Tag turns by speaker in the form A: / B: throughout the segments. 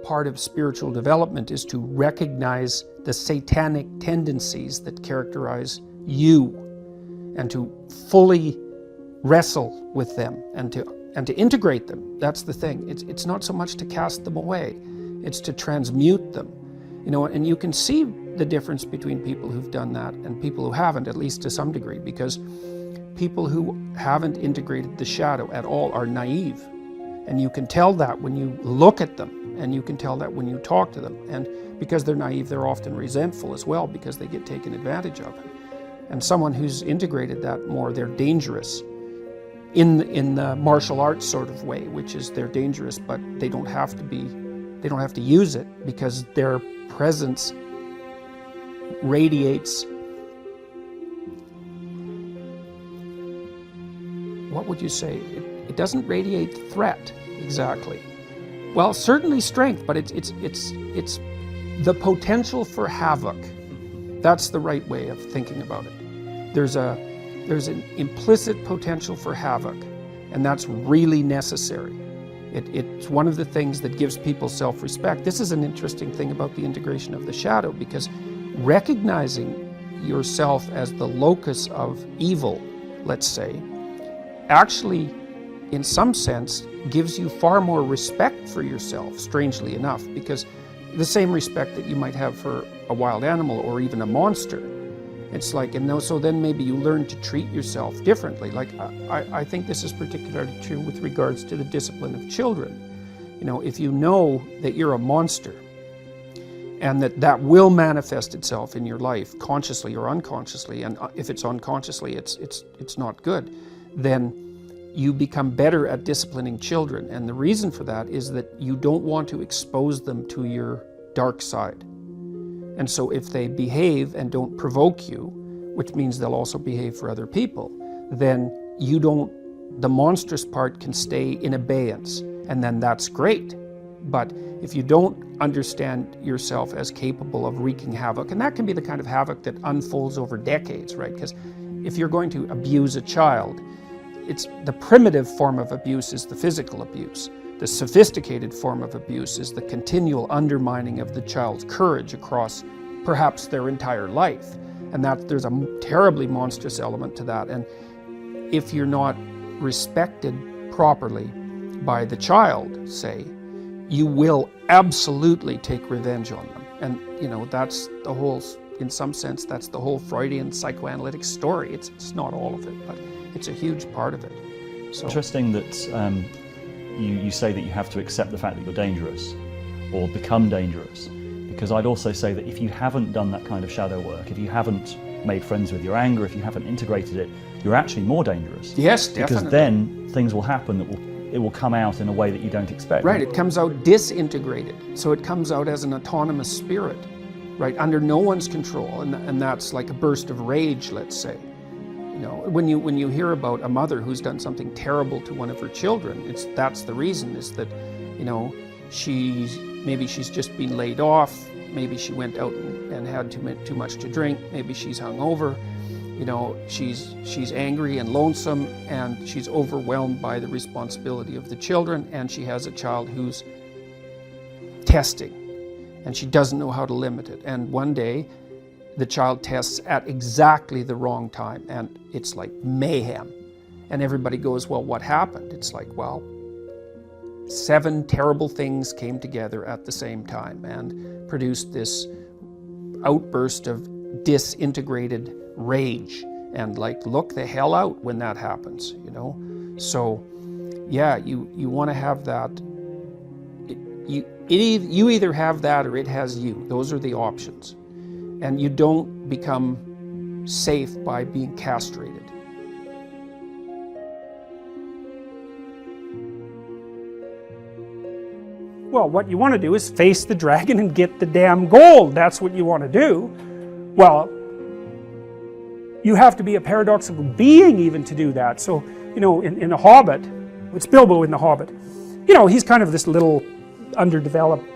A: part of spiritual development is to recognize the satanic tendencies that characterize you and to fully wrestle with them and to integrate them. That's the thing. It's not so much to cast them away, it's to transmute them. You know, and you can see the difference between people who've done that and people who haven't, at least to some degree, because people who haven't integrated the shadow at all are naive. And you can tell that when you look at them, and you can tell that when you talk to them. And because they're naive, they're often resentful as well because they get taken advantage of. And someone who's integrated that more, they're dangerous in the martial arts sort of way, which is they're dangerous, but they don't have to use it because their presence radiates, what would you say? It doesn't radiate threat exactly. Well, certainly strength, but it's the potential for havoc. That's the right way of thinking about it. There's an implicit potential for havoc, and that's really necessary. It's one of the things that gives people self-respect. This is an interesting thing about the integration of the shadow, because recognizing yourself as the locus of evil, let's say, actually, in some sense, gives you far more respect for yourself, strangely enough, because the same respect that you might have for a wild animal or even a monster. It's like, and so then maybe you learn to treat yourself differently. Like, I think this is particularly true with regards to the discipline of children. You know, if you know that you're a monster and that will manifest itself in your life, consciously or unconsciously, and if it's unconsciously, it's not good, then you become better at disciplining children. And the reason for that is that you don't want to expose them to your dark side. And so if they behave and don't provoke you, which means they'll also behave for other people, then the monstrous part can stay in abeyance, and then that's great. But if you don't understand yourself as capable of wreaking havoc, and that can be the kind of havoc that unfolds over decades, right? Because if you're going to abuse a child, it's the primitive form of abuse is the physical abuse. The sophisticated form of abuse is the continual undermining of the child's courage across perhaps their entire life. And that there's a terribly monstrous element to that. And if you're not respected properly by the child, say, you will absolutely take revenge on them. And, you know, that's the whole, in some sense, that's the whole Freudian psychoanalytic story. It's not all of it, but it's a huge part of it. So.
B: Interesting that you say that you have to accept the fact that you're dangerous or become dangerous, because I'd also say that if you haven't done that kind of shadow work, if you haven't made friends with your anger, if you haven't integrated it, you're actually more dangerous.
A: Yes, definitely.
B: Because then things will happen that it will come out in a way that you don't expect.
A: Right, it comes out disintegrated. So it comes out as an autonomous spirit, right, under no one's control, and that's like a burst of rage, let's say. You know, when you hear about a mother who's done something terrible to one of her children, that's the reason, is that, you know, maybe she's just been laid off, maybe she went out and had too much to drink, maybe she's hungover, you know, she's angry and lonesome, and she's overwhelmed by the responsibility of the children, and she has a child who's testing, and she doesn't know how to limit it. And one day, the child tests at exactly the wrong time, and it's like mayhem. And everybody goes, well, what happened? It's like, well, 7 terrible things came together at the same time and produced this outburst of disintegrated rage. And like, look the hell out when that happens, you know? So, yeah, you want to have that. You either have that or it has you. Those are the options. And you don't become safe by being castrated. Well, what you want to do is face the dragon and get the damn gold. That's what you want to do. Well, you have to be a paradoxical being even to do that. So, you know, in The Hobbit, it's Bilbo in The Hobbit, you know, he's kind of this little underdeveloped,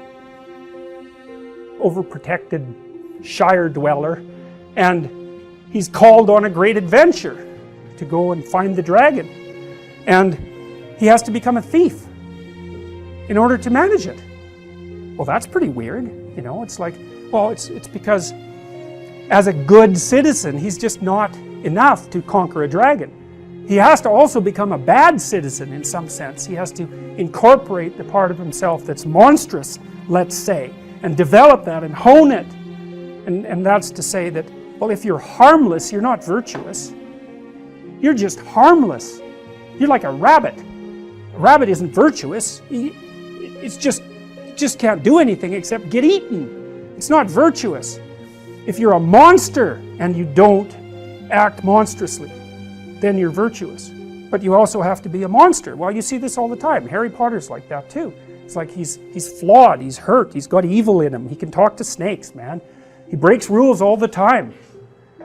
A: overprotected Shire dweller, and he's called on a great adventure to go and find the dragon, and he has to become a thief in order to manage it. Well, that's pretty weird, you know. It's like, well, it's because as a good citizen, he's just not enough to conquer a dragon. He has to also become a bad citizen in some sense. He has to incorporate the part of himself that's monstrous, let's say, and develop that and hone it. And that's to say that, well, if you're harmless, you're not virtuous. You're just harmless. You're like a rabbit. A rabbit isn't virtuous. It just can't do anything except get eaten. It's not virtuous. If you're a monster and you don't act monstrously, then you're virtuous. But you also have to be a monster. Well, you see this all the time. Harry Potter's like that too. It's like he's flawed, he's hurt, he's got evil in him. He can talk to snakes, man. He breaks rules all the time.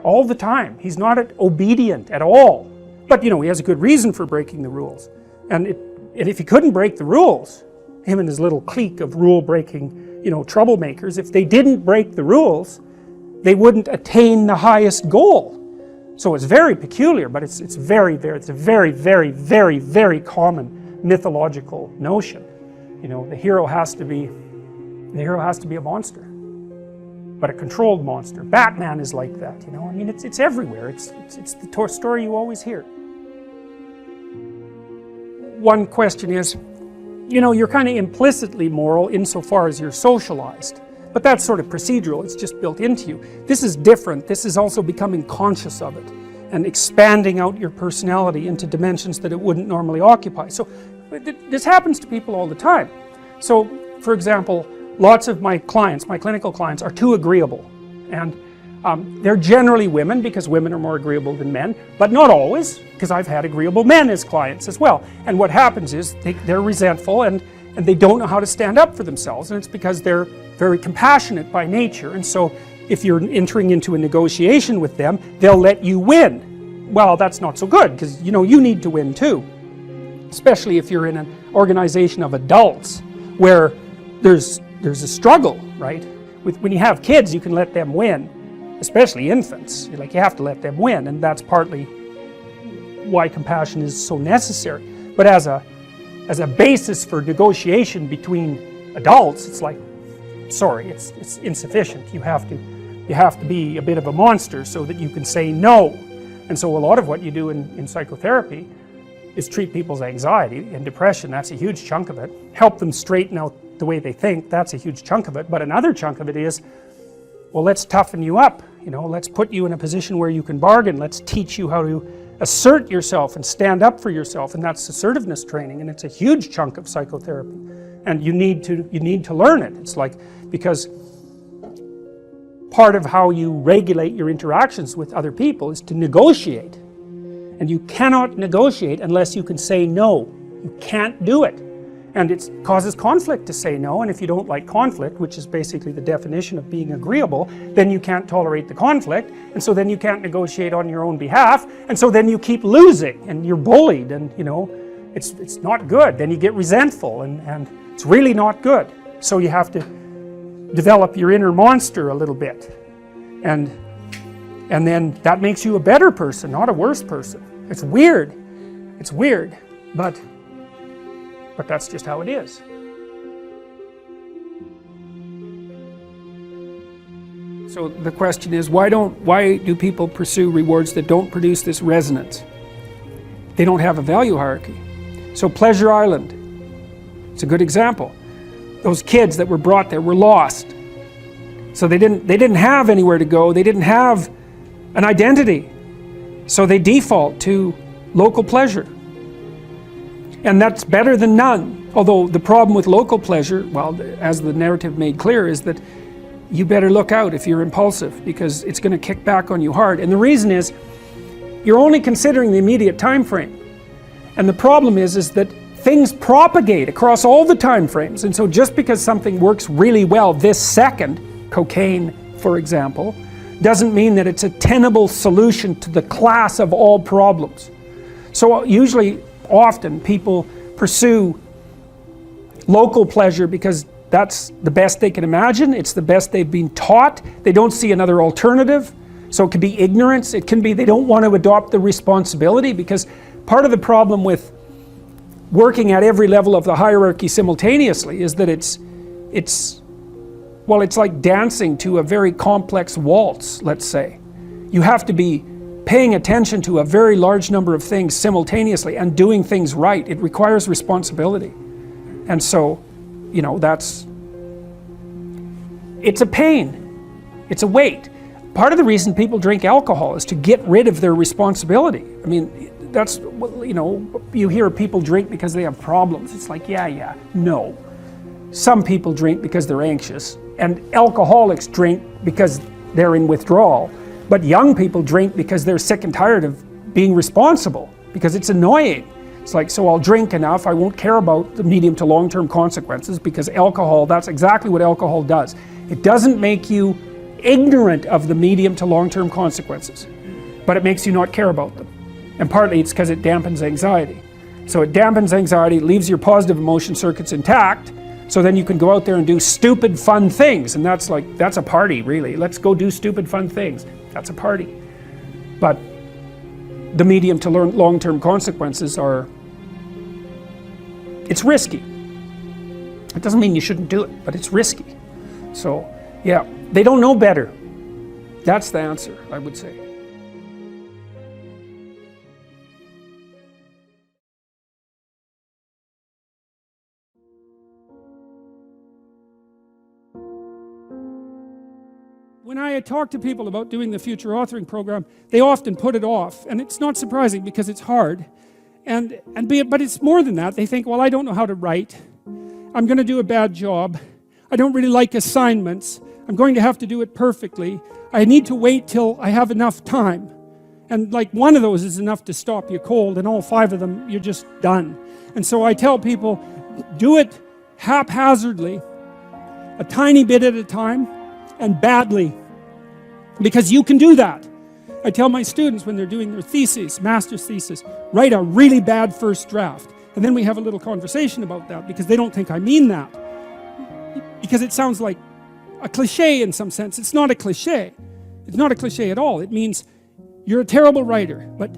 A: All the time. He's not obedient at all. But you know, he has a good reason for breaking the rules. And if he couldn't break the rules, him and his little clique of rule-breaking, you know, troublemakers, if they didn't break the rules, they wouldn't attain the highest goal. So it's very peculiar, but it's a very, very common mythological notion. You know, the hero has to be a monster, but a controlled monster. Batman is like that, you know. I mean, it's everywhere. It's the story you always hear. One question is, you know, you're kind of implicitly moral insofar as you're socialized. But that's sort of procedural, it's just built into you. This is different. This is also becoming conscious of it and expanding out your personality into dimensions that it wouldn't normally occupy. So this happens to people all the time. So, for example, lots of my clients, my clinical clients, are too agreeable. And they're generally women, because women are more agreeable than men, but not always, because I've had agreeable men as clients as well. And what happens is they're resentful and they don't know how to stand up for themselves, and it's because they're very compassionate by nature. And so if you're entering into a negotiation with them, they'll let you win. Well, that's not so good, because you know you need to win too, especially if you're in an organization of adults where there's a struggle, right? When you have kids, you can let them win, especially infants. You have to let them win, and that's partly why compassion is so necessary. But as a basis for negotiation between adults, it's like, sorry, it's insufficient. You have to be a bit of a monster so that you can say no. And so a lot of what you do in psychotherapy is treat people's anxiety and depression. That's a huge chunk of it. Help them straighten out the way they think. That's a huge chunk of it. But another chunk of it is, well, let's toughen you up. You know, let's put you in a position where you can bargain. Let's teach you how to assert yourself and stand up for yourself, and that's assertiveness training, and it's a huge chunk of psychotherapy. And you need to learn it. It's like, because part of how you regulate your interactions with other people is to negotiate. And you cannot negotiate unless you can say no. You can't do it. And it causes conflict to say no, and if you don't like conflict, which is basically the definition of being agreeable, then you can't tolerate the conflict, and so then you can't negotiate on your own behalf, and so then you keep losing, and you're bullied, and you know, it's not good. Then you get resentful, and it's really not good. So you have to develop your inner monster a little bit, and then that makes you a better person, not a worse person. It's weird, but that's just how it is. So the question is, why do people pursue rewards that don't produce this resonance? They don't have a value hierarchy. So Pleasure Island, it's a good example. Those kids that were brought there were lost. So they didn't have anywhere to go. They didn't have an identity. So they default to local pleasure. And that's better than none. Although the problem with local pleasure, well, as the narrative made clear, is that you better look out if you're impulsive, because it's going to kick back on you hard. And the reason is, you're only considering the immediate time frame. And the problem is that things propagate across all the time frames. And so just because something works really well this second, cocaine, for example, doesn't mean that it's a tenable solution to the class of all problems. So usually, often people pursue local pleasure because that's the best they can imagine. It's the best they've been taught. They don't see another alternative. So it can be ignorance. It can be they don't want to adopt the responsibility, because part of the problem with working at every level of the hierarchy simultaneously is that it's Well, it's like dancing to a very complex waltz, let's say. You have to be paying attention to a very large number of things simultaneously and doing things right. It requires responsibility. And so, you know, it's a pain. It's a weight. Part of the reason people drink alcohol is to get rid of their responsibility. I mean, that's, you know, you hear people drink because they have problems. It's like, yeah, no. Some people drink because they're anxious, and alcoholics drink because they're in withdrawal. But young people drink because they're sick and tired of being responsible, because it's annoying. It's like, so I'll drink enough, I won't care about the medium to long-term consequences, because alcohol, that's exactly what alcohol does. It doesn't make you ignorant of the medium to long-term consequences, but it makes you not care about them. And partly it's because it dampens anxiety. So it dampens anxiety, leaves your positive emotion circuits intact, so then you can go out there and do stupid fun things. And that's a party, really. Let's go do stupid fun things. That's a party. But the medium to long-term consequences are, it's risky. It doesn't mean you shouldn't do it, but it's risky. So, yeah, they don't know better. That's the answer, I would say. When I talk to people about doing the future authoring program, they often put it off, and it's not surprising because it's hard. But it's more than that. They think, well, I don't know how to write. I'm going to do a bad job. I don't really like assignments. I'm going to have to do it perfectly. I need to wait till I have enough time. And like one of those is enough to stop you cold, and all 5 of them, you're just done. And so I tell people, do it haphazardly, a tiny bit at a time, and badly, because you can do that. I tell my students when they're doing their theses, master's thesis, write a really bad first draft. And then we have a little conversation about that, because they don't think I mean that. Because it sounds like a cliche in some sense. It's not a cliche. It's not a cliche at all. It means you're a terrible writer. But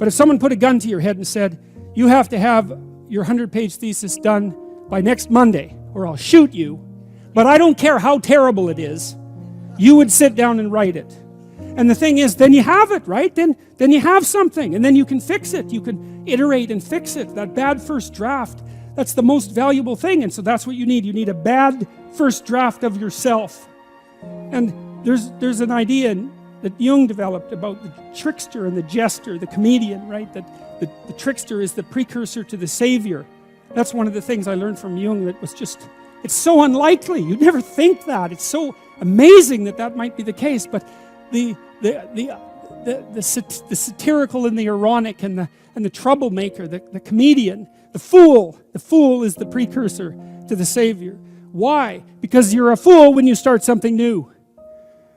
A: if someone put a gun to your head and said, you have to have your 100-page thesis done by next Monday, or I'll shoot you, but I don't care how terrible it is, you would sit down and write it. And the thing is, then you have it, right? Then you have something, and then you can fix it. You can iterate and fix it. That bad first draft, that's the most valuable thing. And so that's what you need. You need a bad first draft of yourself. And there's an idea that Jung developed about the trickster and the jester, the comedian, right? That the trickster is the precursor to the savior. That's one of the things I learned from Jung that was just, it's so unlikely. You'd never think that. It's so amazing that might be the case. But the satirical and the ironic and the troublemaker, the comedian, the fool is the precursor to the savior. Why? Because you're a fool when you start something new.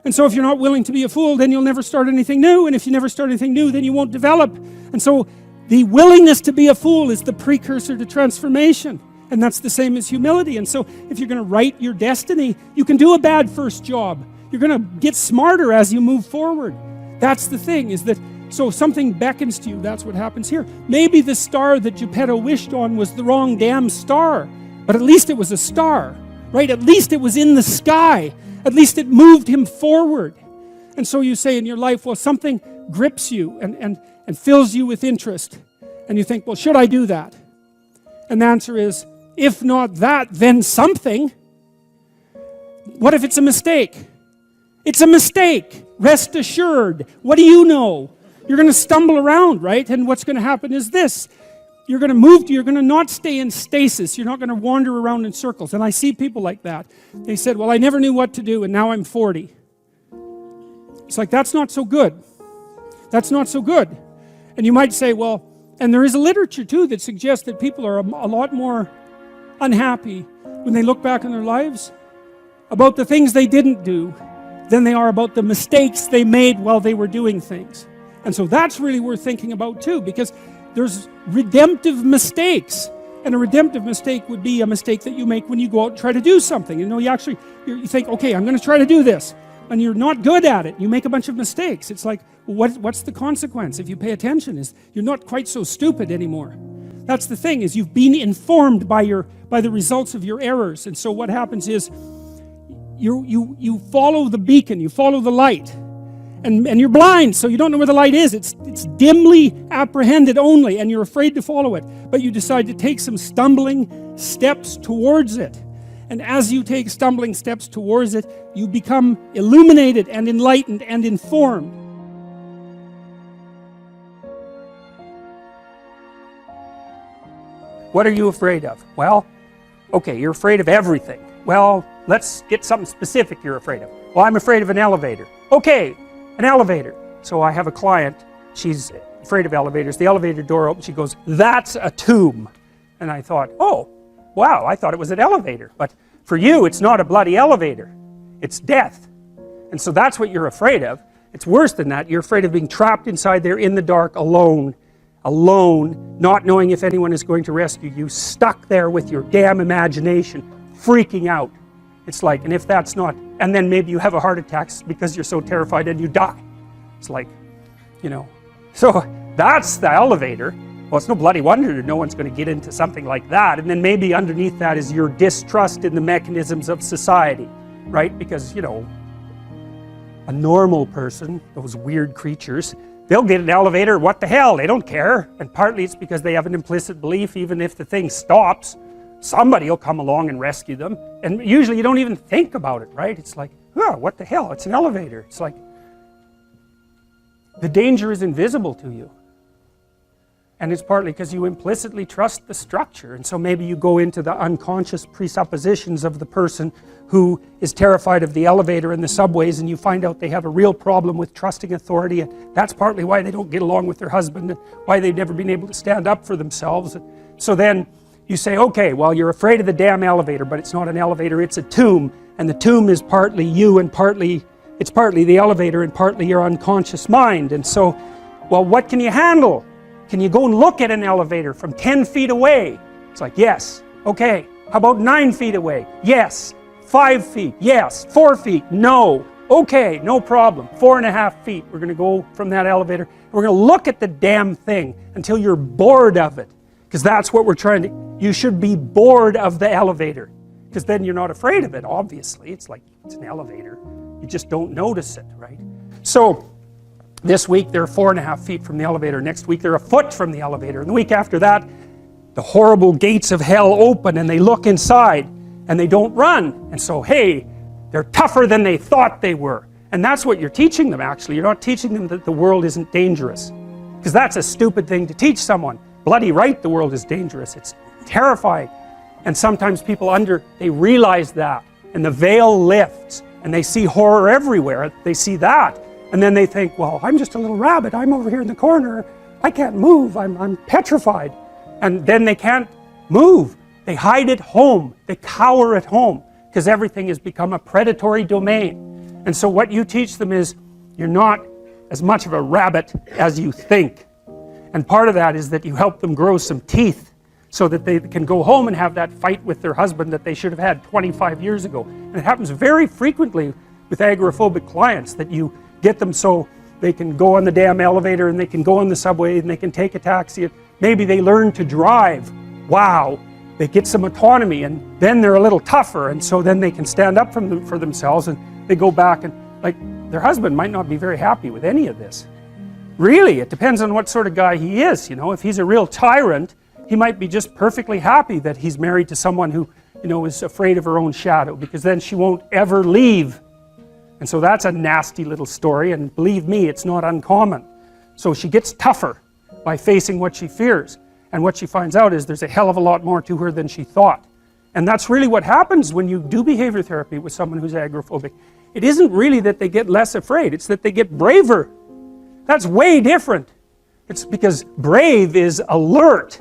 A: And so if you're not willing to be a fool, then you'll never start anything new. And if you never start anything new, then you won't develop. And so the willingness to be a fool is the precursor to transformation. And that's the same as humility. And so if you're going to write your destiny, you can do a bad first job. You're going to get smarter as you move forward. That's the thing, is that, so something beckons to you. That's what happens here. Maybe the star that Geppetto wished on was the wrong damn star, but at least it was a star, right? At least it was in the sky. At least it moved him forward. And so you say in your life, well, something grips you and fills you with interest. And you think, well, should I do that? And the answer is, if not that, then something. What if it's a mistake? It's a mistake. Rest assured. What do you know? You're going to stumble around, right? And what's going to happen is this. You're going to move, you're going to not stay in stasis. You're not going to wander around in circles. And I see people like that. They said, well, I never knew what to do, and now I'm 40. It's like, that's not so good. That's not so good. And you might say, well, and there is a literature too that suggests that people are a lot more unhappy when they look back on their lives about the things they didn't do than they are about the mistakes they made while they were doing things. And so that's really worth thinking about too, because there's redemptive mistakes. And a redemptive mistake would be a mistake that you make when you go out and try to do something. You know, you think, okay, I'm going to try to do this. And you're not good at it. You make a bunch of mistakes. It's like, well, what's the consequence? If you pay attention, is you're not quite so stupid anymore. That's the thing, is you've been informed by the results of your errors. And so what happens is,
C: you follow the beacon, you follow the light. And you're blind, so you don't know where the light is. It's dimly apprehended only, and you're afraid to follow it. But you decide to take some stumbling steps towards it. And as you take stumbling steps towards it, you become illuminated and enlightened and informed.
A: What are you afraid of? Well, okay, you're afraid of everything. Well, let's get something specific you're afraid of. Well, I'm afraid of an elevator. Okay, an elevator. So I have a client, she's afraid of elevators. The elevator door opens, she goes, "That's a tomb." And I thought, oh, wow, I thought it was an elevator. But for you, it's not a bloody elevator. It's death. And so that's what you're afraid of. It's worse than that. You're afraid of being trapped inside there in the dark alone, not knowing if anyone is going to rescue you, stuck there with your damn imagination, freaking out. It's like, and if that's not, and then maybe you have a heart attack because you're so terrified and you die. It's like, you know, so that's the elevator. Well, it's no bloody wonder no one's going to get into something like that. And then maybe underneath that is your distrust in the mechanisms of society, right? Because, you know, a normal person, those weird creatures, they'll get an elevator, what the hell, they don't care. And partly it's because they have an implicit belief, even if the thing stops, somebody will come along and rescue them. And usually you don't even think about it, right? It's like, oh, what the hell, it's an elevator. It's like, the danger is invisible to you. And it's partly because you implicitly trust the structure. And so maybe you go into the unconscious presuppositions of the person who is terrified of the elevator and the subways, and you find out they have a real problem with trusting authority, and that's partly why they don't get along with their husband and why they've never been able to stand up for themselves. So then you say, okay, well, you're afraid of the damn elevator, but it's not an elevator, it's a tomb, and the tomb is partly you and it's partly the elevator and partly your unconscious mind. And so, well, what can you handle? Can you go and look at an elevator from 10 feet away? It's like, yes. Okay. How about 9 feet away? Yes. 5 feet? Yes. 4 feet? No. Okay, no problem. 4.5 feet. We're going to go from that elevator. We're going to look at the damn thing until you're bored of it. Because that's what we're trying to... You should be bored of the elevator. Because then you're not afraid of it, obviously. It's like, it's an elevator. You just don't notice it, right? So... this week they're 4.5 feet from the elevator. Next week they're a foot from the elevator. And the week after that, the horrible gates of hell open and they look inside and they don't run. And so, hey, they're tougher than they thought they were. And that's what you're teaching them, actually. You're not teaching them that the world isn't dangerous. Because that's a stupid thing to teach someone. Bloody right, the world is dangerous. It's terrifying. And sometimes people they realize that. And the veil lifts. And they see horror everywhere. They see that. And then they think, well, I'm just a little rabbit. I'm over here in the corner. I can't move. I'm petrified. And then they can't move. They hide at home. They cower at home because everything has become a predatory domain. And so what you teach them is you're not as much of a rabbit as you think. And part of that is that you help them grow some teeth so that they can go home and have that fight with their husband that they should have had 25 years ago. And it happens very frequently with agoraphobic clients that you get them so they can go on the damn elevator and they can go on the subway and they can take a taxi. Maybe they learn to drive. Wow. They get some autonomy and then they're a little tougher, and so then they can stand up for themselves, and they go back and, like, their husband might not be very happy with any of this. Really, it depends on what sort of guy he is, you know. If he's a real tyrant, he might be just perfectly happy that he's married to someone who, you know, is afraid of her own shadow, because then she won't ever leave. And so that's a nasty little story, and believe me, it's not uncommon. So she gets tougher by facing what she fears, and what she finds out is there's a hell of a lot more to her than she thought. And that's really what happens when you do behavior therapy with someone who's agoraphobic. It isn't really that they get less afraid, it's that they get braver. That's way different. It's because brave is alert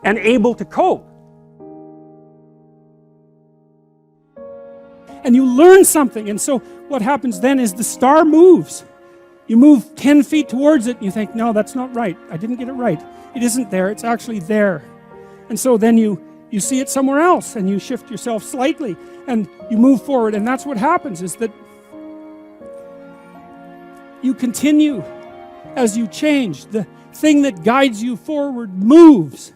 A: and able to cope.
C: And you learn something, and so what happens then is the star moves. You move 10 feet towards it and you think, no, that's not right. I didn't get it right. It isn't there, it's actually there. And so then you see it somewhere else and you shift yourself slightly and you move forward, and that's what happens, is that you continue as you change. The thing that guides you forward moves,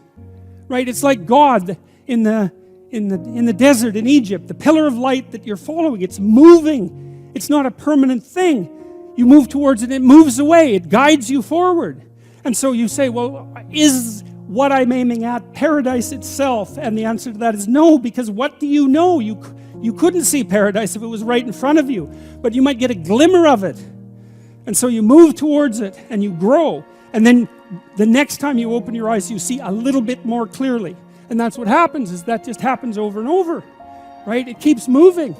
C: right? It's like God in the in the desert in Egypt, the pillar of light that you're following, it's moving. It's not a permanent thing. You move towards it, it moves away, it guides you forward. And so you say, well, is what I'm aiming at paradise itself? And the answer to that is no, because what do you know? You couldn't see paradise if it was right in front of you, but you might get a glimmer of it. And so you move towards it and you grow. And then the next time you open your eyes, you see a little bit more clearly. And that's what happens, is that just happens over and over, right? It keeps moving.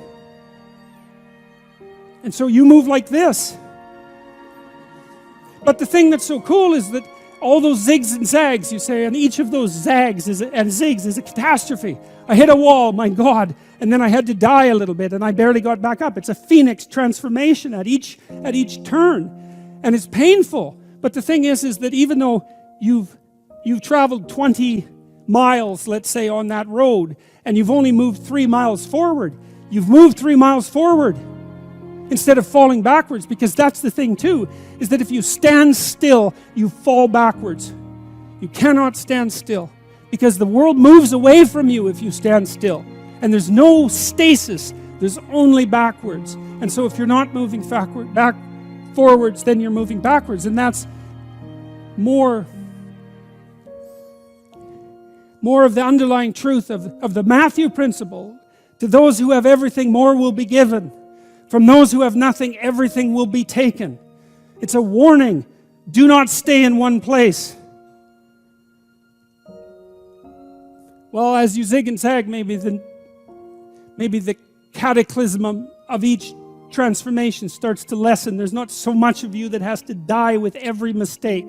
C: And so you move like this. But the thing that's so cool is that all those zigs and zags, you say, and each of those zags and zigs is a catastrophe. I hit a wall, my God, and then I had to die a little bit, and I barely got back up. It's a phoenix transformation at each turn, and it's painful. But the thing is that even though you've traveled 20 miles, let's say, on that road, and you've only moved 3 miles forward, you've moved 3 miles forward instead of falling backwards, because that's the thing too, is that if you stand still, you fall backwards. You cannot stand still, because the world moves away from you if you stand still. And there's no stasis, there's only backwards. And so if you're not moving forwards, then you're moving backwards. And that's more of the underlying truth of the Matthew principle. To those who have everything, more will be given. From those who have nothing, everything will be taken. It's a warning. Do not stay in one place. Well, as you zig and zag, maybe the cataclysm of each transformation starts to lessen. There's not so much of you that has to die with every mistake.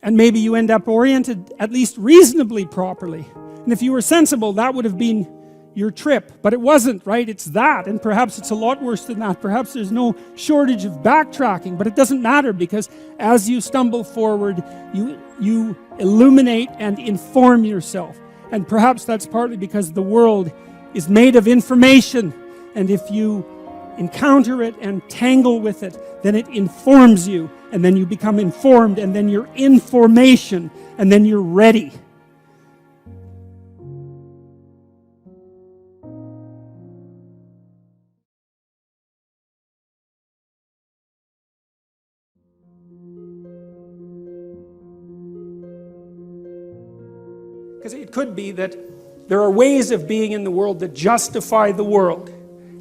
C: And maybe you end up oriented at least reasonably properly. And if you were sensible, that would have been your trip. But it wasn't, right? It's that. And perhaps it's a lot worse than that. Perhaps there's no shortage of backtracking. But it doesn't matter, because as you stumble forward, you illuminate and inform yourself. And perhaps that's partly because the world is made of information. And if you encounter it and tangle with it, then it informs you. And then you become informed. And then you're information. And then you're ready. Because it could be that there are ways of being in the world that justify the world.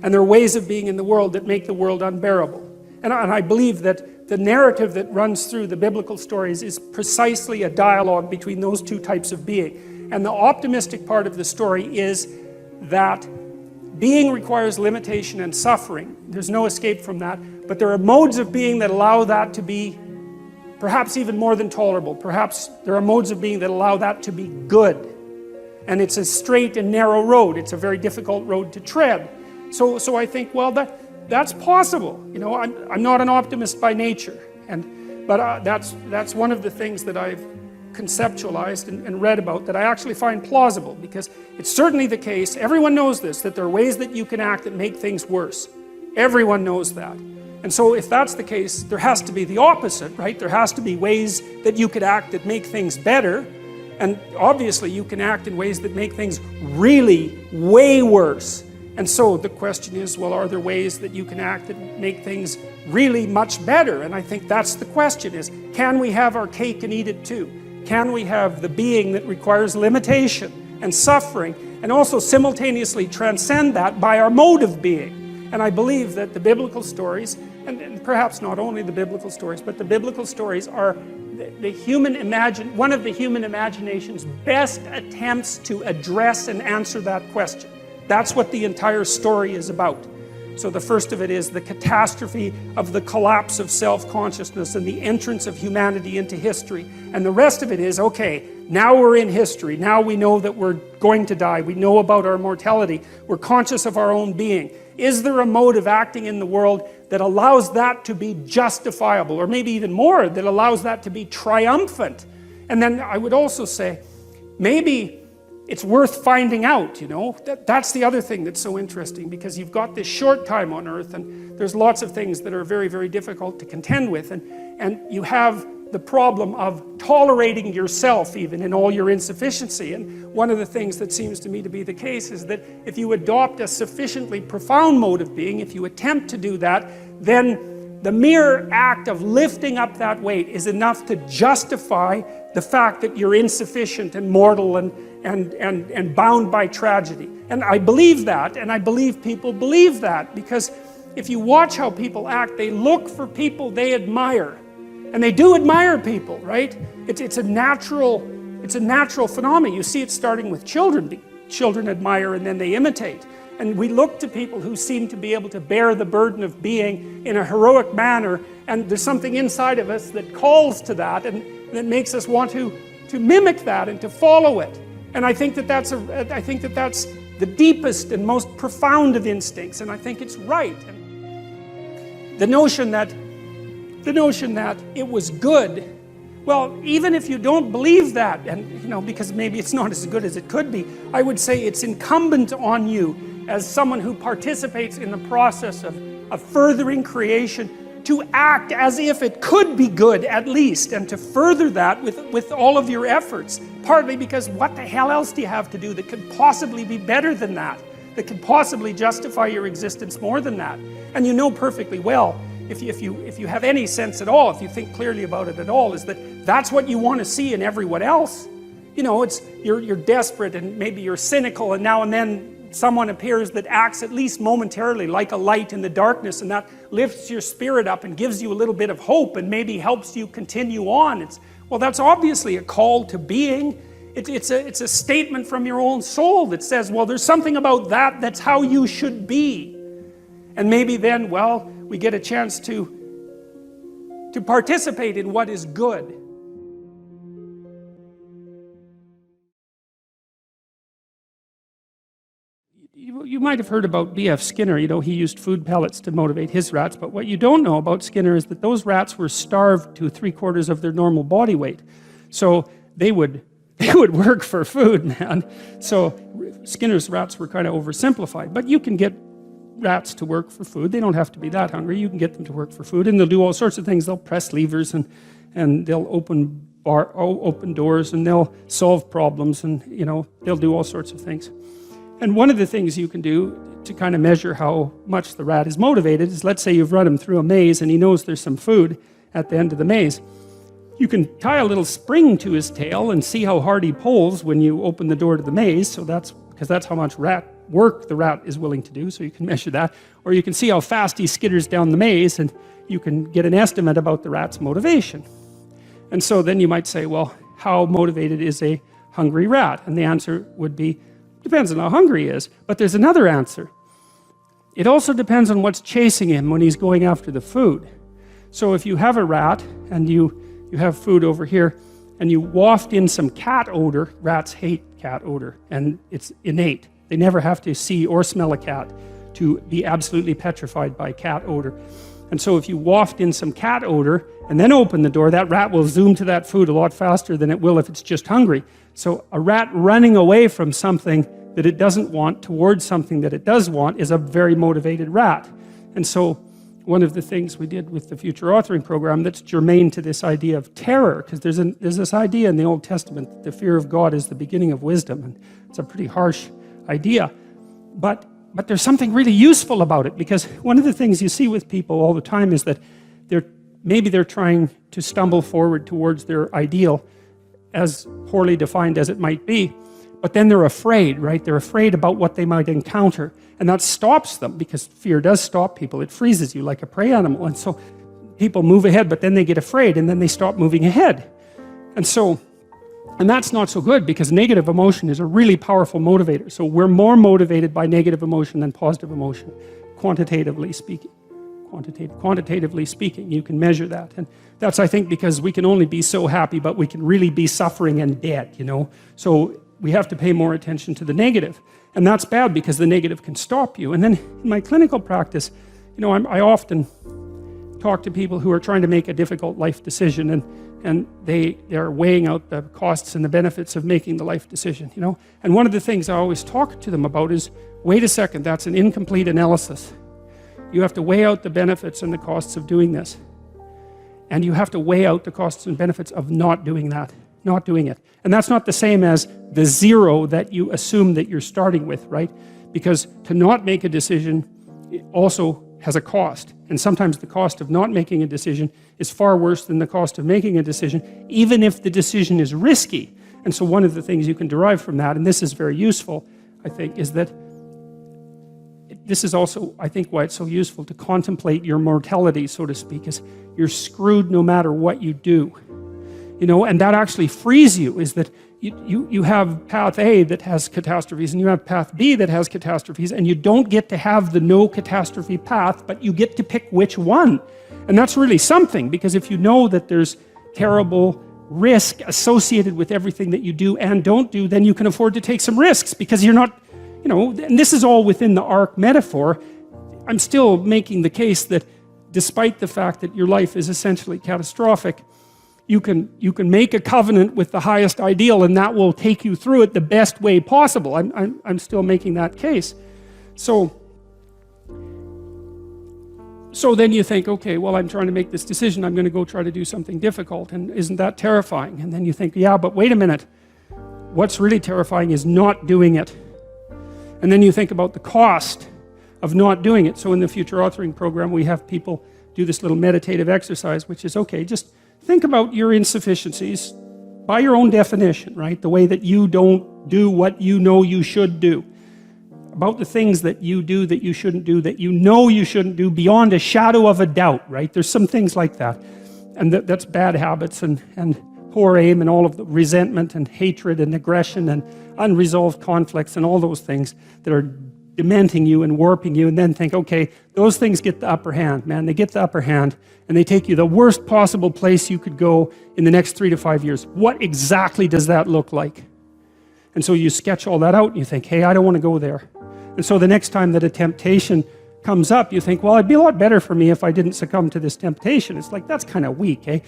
C: And there are ways of being in the world that make the world unbearable. And I believe that the narrative that runs through the biblical stories is precisely a dialogue between those two types of being. And the optimistic part of the story is that being requires limitation and suffering. There's no escape from that. But there are modes of being that allow that to be perhaps even more than tolerable. Perhaps there are modes of being that allow that to be good. And it's a straight and narrow road. It's a very difficult road to tread. So I think, well, that's possible. You know, I'm not an optimist by nature. But that's one of the things that I've conceptualized and read about that I actually find plausible, because it's certainly the case, everyone knows this, that there are ways that you can act that make things worse. Everyone knows that. And so if that's the case, there has to be the opposite, right? There has to be ways that you could act that make things better. And obviously you can act in ways that make things really way worse. And so the question is, well, are there ways that you can act that make things really much better? And I think that's the question, is can we have our cake and eat it too? Can we have the being that requires limitation and suffering, and also simultaneously transcend that by our mode of being? And I believe that the biblical stories, and perhaps not only the biblical stories, but the biblical stories are one of the human imagination's best attempts to address and answer that question. That's what the entire story is about. So the first of it is the catastrophe of the collapse of self-consciousness and the entrance of humanity into history. And the rest of it is, okay, now we're in history. Now we know that we're going to die. We know about our mortality. We're conscious of our own being. Is there a mode of acting in the world that allows that to be justifiable, or maybe even more, that allows that to be triumphant? And then I would also say, maybe it's worth finding out, you know. That's the other thing that's so interesting, because you've got this short time on earth, and there's lots of things that are very, very difficult to contend with, and you have the problem of tolerating yourself even in all your insufficiency. And one of the things that seems to me to be the case is that if you adopt a sufficiently profound mode of being, if you attempt to do that, then the mere act of lifting up that weight is enough to justify the fact that you're insufficient and mortal and bound by tragedy. And I believe that, and I believe people believe that, because if you watch how people act, they look for people they admire. And they do admire people, right? It's a natural phenomenon. You see it starting with children. Children admire and then they imitate. And we look to people who seem to be able to bear the burden of being in a heroic manner, and there's something inside of us that calls to that, and that makes us want to mimic that and to follow it. And I think that that's the deepest and most profound of instincts, and I think it's right. And the notion that it was good, well, even if you don't believe that, and because maybe it's not as good as it could be, I would say it's incumbent on you as someone who participates in the process of furthering creation to act as if it could be good at least, and to further that with all of your efforts. Partly because what the hell else do you have to do that could possibly be better than that could possibly justify your existence more than that? And you know perfectly well, if you have any sense at all, if you think clearly about it at all, is that that's what you want to see in everyone else. You're desperate, and maybe you're cynical, and now and then someone appears that acts at least momentarily like a light in the darkness, and that lifts your spirit up and gives you a little bit of hope and maybe helps you continue on. Well, that's obviously a call to being. It's a statement from your own soul that says, well, there's something about that's how you should be. And maybe then, well, we get a chance to participate in what is good. You might have heard about B.F. Skinner. He used food pellets to motivate his rats, but what you don't know about Skinner is that those rats were starved to 3/4 of their normal body weight. So they would work for food, man. So Skinner's rats were kind of oversimplified, but you can get rats to work for food. They don't have to be that hungry. You can get them to work for food, and they'll do all sorts of things. They'll press levers, and they'll open doors, and they'll solve problems, and they'll do all sorts of things. And one of the things you can do to kind of measure how much the rat is motivated is, let's say you've run him through a maze and he knows there's some food at the end of the maze. You can tie a little spring to his tail and see how hard he pulls when you open the door to the maze. So because that's how much work the rat is willing to do, so you can measure that. Or you can see how fast he skitters down the maze, and you can get an estimate about the rat's motivation. And so then you might say, well, how motivated is a hungry rat? And the answer would be, depends on how hungry he is. But there's another answer. It also depends on what's chasing him when he's going after the food. So if you have a rat and you have food over here and you waft in some cat odor, rats hate cat odor, and it's innate. They never have to see or smell a cat to be absolutely petrified by cat odor. And so if you waft in some cat odor and then open the door, that rat will zoom to that food a lot faster than it will if it's just hungry. So a rat running away from something that it doesn't want towards something that it does want is a very motivated rat. And so one of the things we did with the future authoring program that's germane to this idea of terror, because there's this idea in the Old Testament that the fear of God is the beginning of wisdom, and it's a pretty harsh idea. But there's something really useful about it, because one of the things you see with people all the time is that maybe they're trying to stumble forward towards their ideal, as poorly defined as it might be, but then they're afraid, right? They're afraid about what they might encounter, and that stops them, because fear does stop people. It freezes you like a prey animal, and so people move ahead, but then they get afraid, and then they stop moving ahead. And that's not so good, because negative emotion is a really powerful motivator. So we're more motivated by negative emotion than positive emotion, quantitatively speaking. Quantitatively speaking, you can measure that. And that's, I think, because we can only be so happy, but we can really be suffering and dead, So we have to pay more attention to the negative. And that's bad, because the negative can stop you. And then in my clinical practice, I often talk to people who are trying to make a difficult life decision, and they're weighing out the costs and the benefits of making the life decision, And one of the things I always talk to them about is, wait a second, that's an incomplete analysis. You have to weigh out the benefits and the costs of doing this. And you have to weigh out the costs and benefits of not doing that, not doing it. And that's not the same as the zero that you assume that you're starting with, right? Because to not make a decision also has a cost. And sometimes the cost of not making a decision is far worse than the cost of making a decision, even if the decision is risky. And so one of the things you can derive from that, and this is very useful, I think, is that this is also, I think, why it's so useful to contemplate your mortality, so to speak, is you're screwed no matter what you do. You know, and that actually frees you, is that you have path A that has catastrophes and you have path B that has catastrophes, and you don't get to have the no catastrophe path, but you get to pick which one. And that's really something, because if you know that there's terrible risk associated with everything that you do and don't do, then you can afford to take some risks, because you're not, you know, and this is all within the ark metaphor. I'm still making the case that despite the fact that your life is essentially catastrophic, you can make a covenant with the highest ideal, and that will take you through it the best way possible. I'm still making that case. So then you think, okay, well, I'm trying to make this decision. I'm going to go try to do something difficult, and isn't that terrifying? And then you think, yeah, but wait a minute. What's really terrifying is not doing it. And then you think about the cost of not doing it. So in the future authoring program, we have people do this little meditative exercise, which is, okay, just think about your insufficiencies by your own definition, right? The way that you don't do what you know you should do. About the things that you do that you shouldn't do, that you know you shouldn't do beyond a shadow of a doubt, right? There's some things like that. And that's bad habits and poor aim and all of the resentment and hatred and aggression and unresolved conflicts and all those things that are dementing you and warping you, and then think, okay, those things get the upper hand, man. They get the upper hand, and they take you the worst possible place you could go in the next 3 to 5 years. What exactly does that look like? And so you sketch all that out, and you think, hey, I don't want to go there. And so the next time that a temptation comes up, you think, well, it'd be a lot better for me if I didn't succumb to this temptation. It's like, that's kind of weak, eh?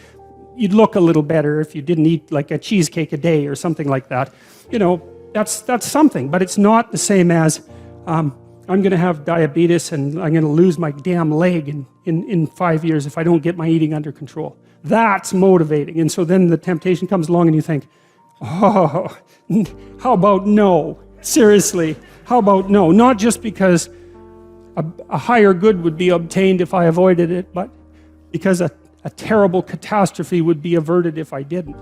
C: You'd look a little better if you didn't eat like a cheesecake a day or something like that. You know, that's something, but it's not the same as I'm going to have diabetes and I'm going to lose my damn leg in 5 years if I don't get my eating under control. That's motivating. And so then the temptation comes along and you think, oh, how about no? Seriously, how about no? Not just because a higher good would be obtained if I avoided it, but because a terrible catastrophe would be averted if I didn't.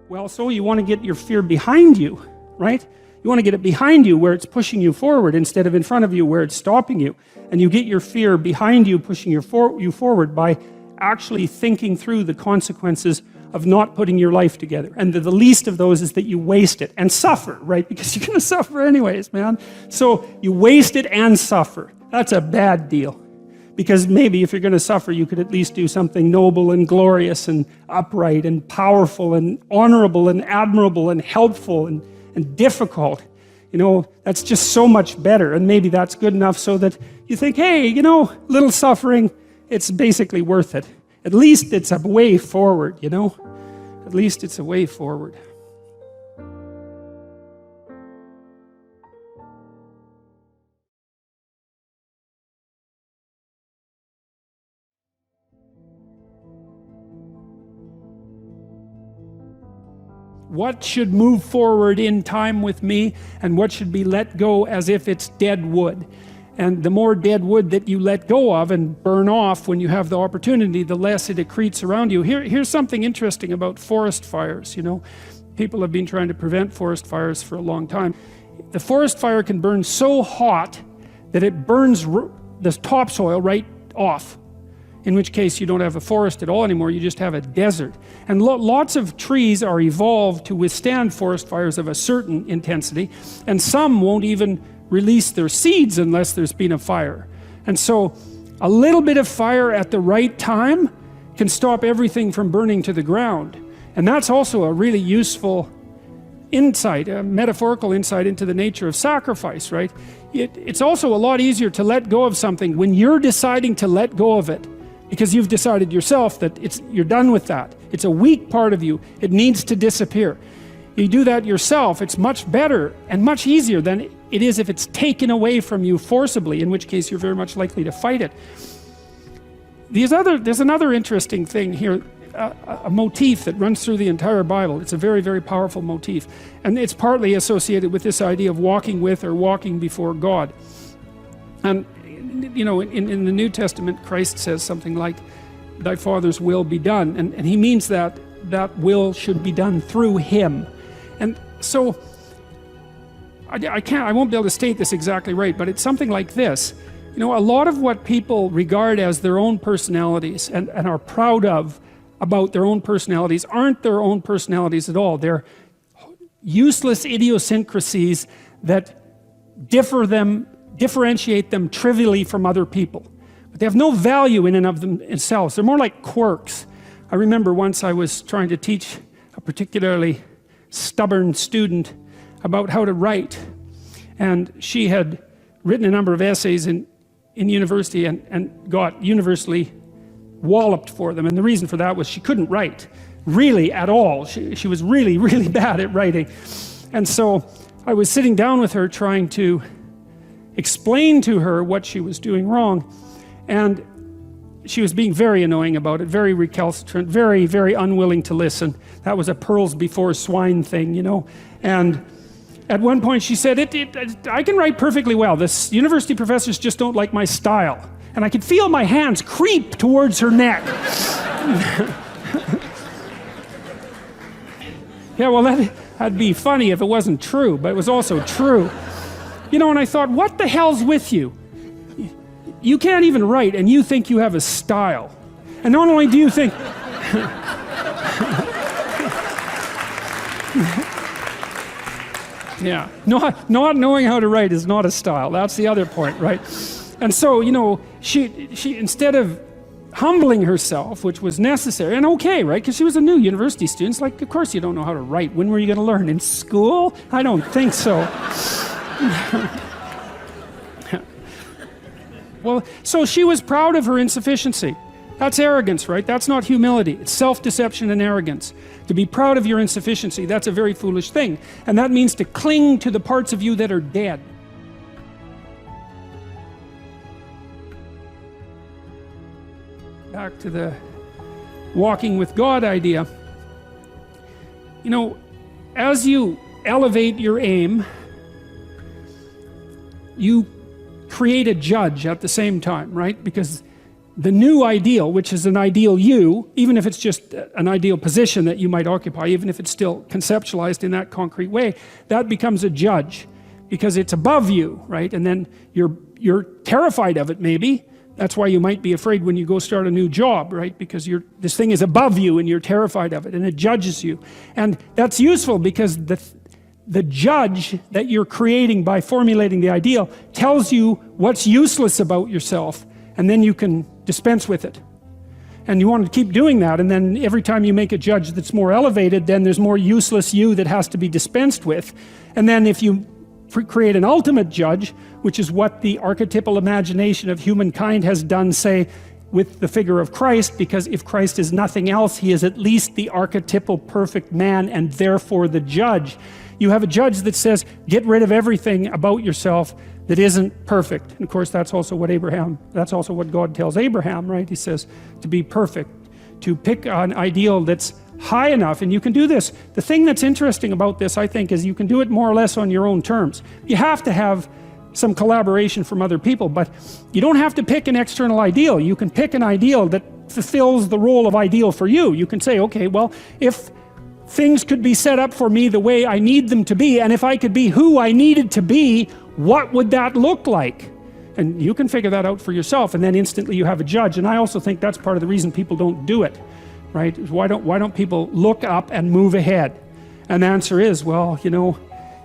C: Well, so you want to get your fear behind you, right? You want to get it behind you where it's pushing you forward instead of in front of you where it's stopping you. And you get your fear behind you, pushing you forward by actually thinking through the consequences of not putting your life together. And the least of those is that you waste it and suffer, right? Because you're going to suffer anyways, man. So you waste it and suffer. That's a bad deal. Because maybe if you're going to suffer, you could at least do something noble and glorious and upright and powerful and honorable and admirable and helpful and difficult. You know, that's just so much better. And maybe that's good enough so that you think, hey, you know, little suffering, it's basically worth it. At least it's a way forward, you know? At least it's a way forward. What should move forward in time with me, and what should be let go as if it's dead wood? And the more dead wood that you let go of and burn off when you have the opportunity, the less it accretes around you. Here's something interesting about forest fires, you know. People have been trying to prevent forest fires for a long time. The forest fire can burn so hot that it burns the topsoil right off. In which case you don't have a forest at all anymore, you just have a desert. And lots of trees are evolved to withstand forest fires of a certain intensity, and some won't even release their seeds unless there's been a fire. And so a little bit of fire at the right time can stop everything from burning to the ground. And that's also a really useful insight, a metaphorical insight into the nature of sacrifice, right? It's also a lot easier to let go of something when you're deciding to let go of it, because you've decided yourself that you're done with that. It's a weak part of you. It needs to disappear. You do that yourself, it's much better and much easier than it is if it's taken away from you forcibly, in which case you're very much likely to fight it. There's another interesting thing here, a motif that runs through the entire Bible. It's a very, very powerful motif, and it's partly associated with this idea of walking with or walking before God. And you know, in the New Testament, Christ says something like, thy Father's will be done, and he means that that will should be done through him. And so I won't be able to state this exactly right, but it's something like this. You know, a lot of what people regard as their own personalities and are proud of about their own personalities aren't their own personalities at all. They're useless idiosyncrasies that differentiate them trivially from other people. But they have no value in and of themselves. They're more like quirks. I remember once I was trying to teach a particularly stubborn student about how to write, and she had written a number of essays in university and got universally walloped for them, and the reason for that was she couldn't write really at all. She was really, really bad at writing. And so I was sitting down with her trying to explain to her what she was doing wrong, and she was being very annoying about it, very recalcitrant, very, very unwilling to listen. That was a pearls before swine thing, you know. And at one point she said, I can write perfectly well. This university professors just don't like my style. And I could feel my hands creep towards her neck. Yeah, well, that'd be funny if it wasn't true, but it was also true. You know, and I thought, what the hell's with you? You can't even write, and you think you have a style. And not only do you think... Yeah, not knowing how to write is not a style. That's the other point, right? And so, you know, she instead of humbling herself, which was necessary and okay, right? Because she was a new university student. It's like, of course you don't know how to write. When were you going to learn? In school? I don't think so. Well, so she was proud of her insufficiency. That's arrogance, right? That's not humility. It's self-deception and arrogance. To be proud of your insufficiency, that's a very foolish thing. And that means to cling to the parts of you that are dead. Back to the walking with God idea. You know, as you elevate your aim, you create a judge at the same time, right? Because the new ideal, which is an ideal you, even if it's just an ideal position that you might occupy, even if it's still conceptualized in that concrete way, that becomes a judge because it's above you, right? And then you're terrified of it, maybe. That's why you might be afraid when you go start a new job, right? Because this thing is above you and you're terrified of it, and it judges you. And that's useful because the judge that you're creating by formulating the ideal tells you what's useless about yourself, and then you can dispense with it. And you want to keep doing that, and then every time you make a judge that's more elevated, then there's more useless you that has to be dispensed with. And then if you create an ultimate judge, which is what the archetypal imagination of humankind has done, say, with the figure of Christ, because if Christ is nothing else, he is at least the archetypal perfect man and therefore the judge. You have a judge that says, get rid of everything about yourself that isn't perfect. And of course, that's also what God tells Abraham, right? He says to be perfect, to pick an ideal that's high enough, and you can do this. The thing that's interesting about this, I think, is you can do it more or less on your own terms. You have to have some collaboration from other people, but you don't have to pick an external ideal. You can pick an ideal that fulfills the role of ideal for you. You can say, okay, well, if things could be set up for me the way I need them to be, and if I could be who I needed to be, what would that look like? And you can figure that out for yourself, and then instantly you have a judge. And I also think that's part of the reason people don't do it, right? Why don't people look up and move ahead? And the answer is, well, you know,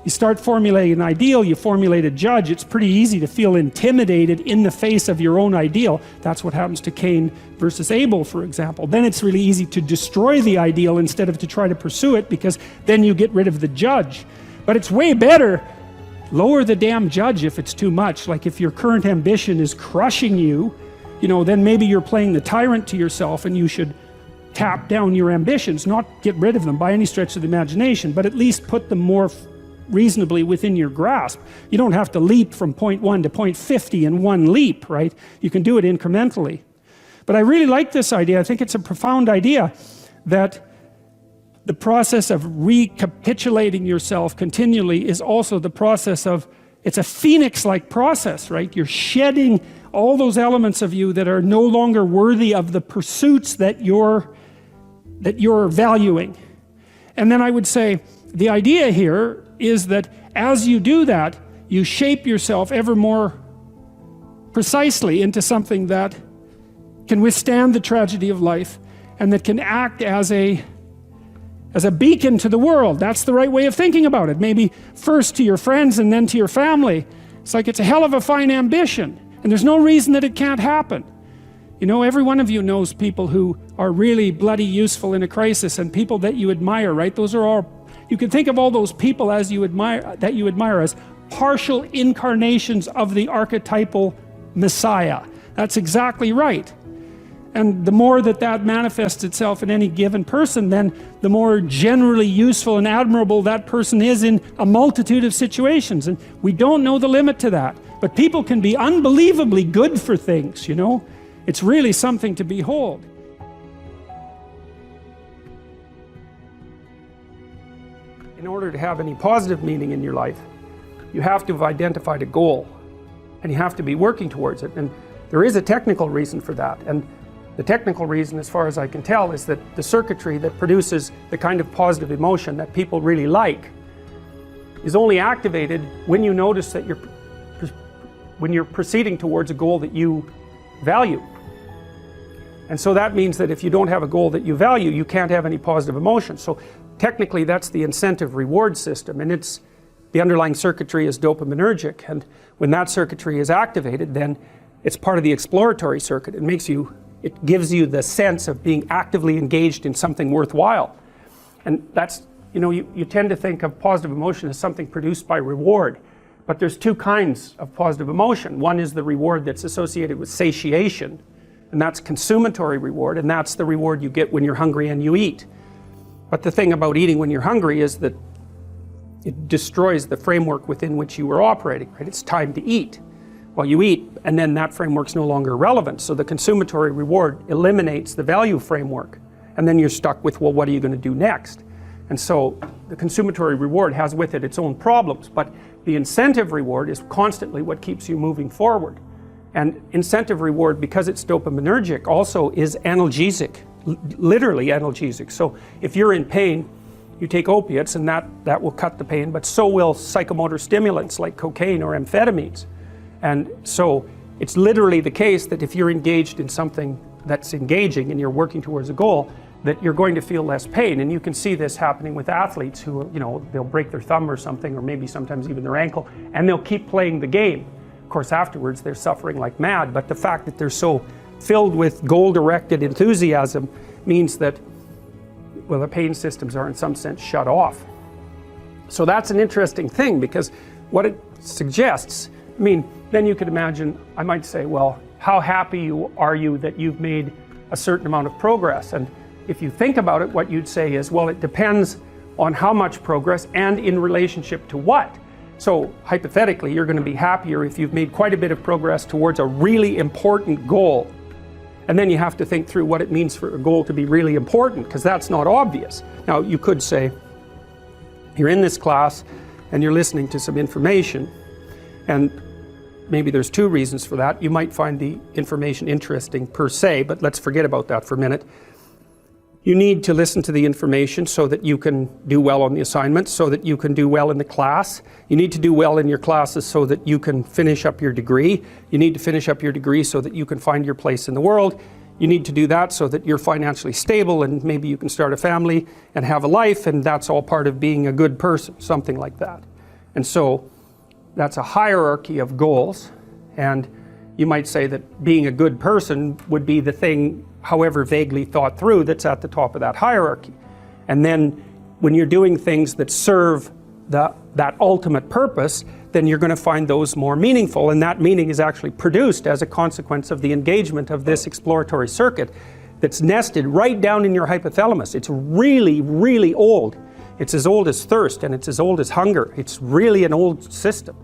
C: you start formulating an ideal, you formulate a judge, it's pretty easy to feel intimidated in the face of your own ideal. That's what happens to Cain versus Abel, for example. Then it's really easy to destroy the ideal instead of to try to pursue it, because then you get rid of the judge. But it's way better, lower the damn judge if it's too much. Like if your current ambition is crushing you, you know, then maybe you're playing the tyrant to yourself, and you should tap down your ambitions, not get rid of them by any stretch of the imagination, but at least put them more reasonably within your grasp. You don't have to leap from point 1 to point 50 in one leap, right? You can do it incrementally. But I really like this idea. I think it's a profound idea that the process of recapitulating yourself continually is also the process of, it's a phoenix-like process, right? You're shedding all those elements of you that are no longer worthy of the pursuits that you're valuing. And then I would say the idea here is that as you do that, you shape yourself ever more precisely into something that can withstand the tragedy of life and that can act as a beacon to the world. That's the right way of thinking about it. Maybe first to your friends and then to your family. It's like it's a hell of a fine ambition, and there's no reason that it can't happen. You know, every one of you knows people who are really bloody useful in a crisis, and people that you admire, right? Those are all, you can think of all those people as you admire as partial incarnations of the archetypal Messiah. That's exactly right. And the more that that manifests itself in any given person, then the more generally useful and admirable that person is in a multitude of situations. And we don't know the limit to that. But people can be unbelievably good for things, you know. It's really something to behold. In order to have any positive meaning in your life, you have to have identified a goal, and you have to be working towards it. And there is a technical reason for that. And the technical reason, as far as I can tell, is that the circuitry that produces the kind of positive emotion that people really like is only activated when you notice that when you're proceeding towards a goal that you value. And so that means that if you don't have a goal that you value, you can't have any positive emotion. So technically that's the incentive reward system, and the underlying circuitry is dopaminergic, and when that circuitry is activated, then it's part of the exploratory circuit. It gives you the sense of being actively engaged in something worthwhile. And that's, you know, you tend to think of positive emotion as something produced by reward. But there's two kinds of positive emotion. One is the reward that's associated with satiation, and that's consummatory reward, and that's the reward you get when you're hungry and you eat. But the thing about eating when you're hungry is that it destroys the framework within which you were operating, right? It's time to eat. Well, you eat, and then that framework's no longer relevant. So the consummatory reward eliminates the value framework. And then you're stuck with, well, what are you going to do next? And so the consummatory reward has with it its own problems, but the incentive reward is constantly what keeps you moving forward. And incentive reward, because it's dopaminergic, also is analgesic, literally analgesic. So if you're in pain, you take opiates, and that will cut the pain, but so will psychomotor stimulants like cocaine or amphetamines. And so it's literally the case that if you're engaged in something that's engaging and you're working towards a goal, that you're going to feel less pain. And you can see this happening with athletes who, you know, they'll break their thumb or something, or maybe sometimes even their ankle, and they'll keep playing the game. Of course, afterwards they're suffering like mad, but the fact that they're so filled with goal-directed enthusiasm means that, well, the pain systems are in some sense shut off. So that's an interesting thing, because what it suggests, I mean, then you could imagine, I might say, well, how happy are you that you've made a certain amount of progress? And if you think about it, what you'd say is, well, it depends on how much progress and in relationship to what. So hypothetically, you're going to be happier if you've made quite a bit of progress towards a really important goal. And then you have to think through what it means for a goal to be really important, because that's not obvious. Now, you could say, you're in this class and you're listening to some information, and maybe there's two reasons for that. You might find the information interesting per se, but let's forget about that for a minute. You need to listen to the information so that you can do well on the assignments, so that you can do well in the class. You need to do well in your classes so that you can finish up your degree. You need to finish up your degree so that you can find your place in the world. You need to do that so that you're financially stable, and maybe you can start a family and have a life, and that's all part of being a good person, something like that. And so that's a hierarchy of goals, and you might say that being a good person would be the thing, however vaguely thought through, that's at the top of that hierarchy. And then when you're doing things that serve that ultimate purpose, then you're going to find those more meaningful, and that meaning is actually produced as a consequence of the engagement of this exploratory circuit that's nested right down in your hypothalamus. It's really, really old.
A: It's as old as thirst and it's as old as hunger. It's really an old system.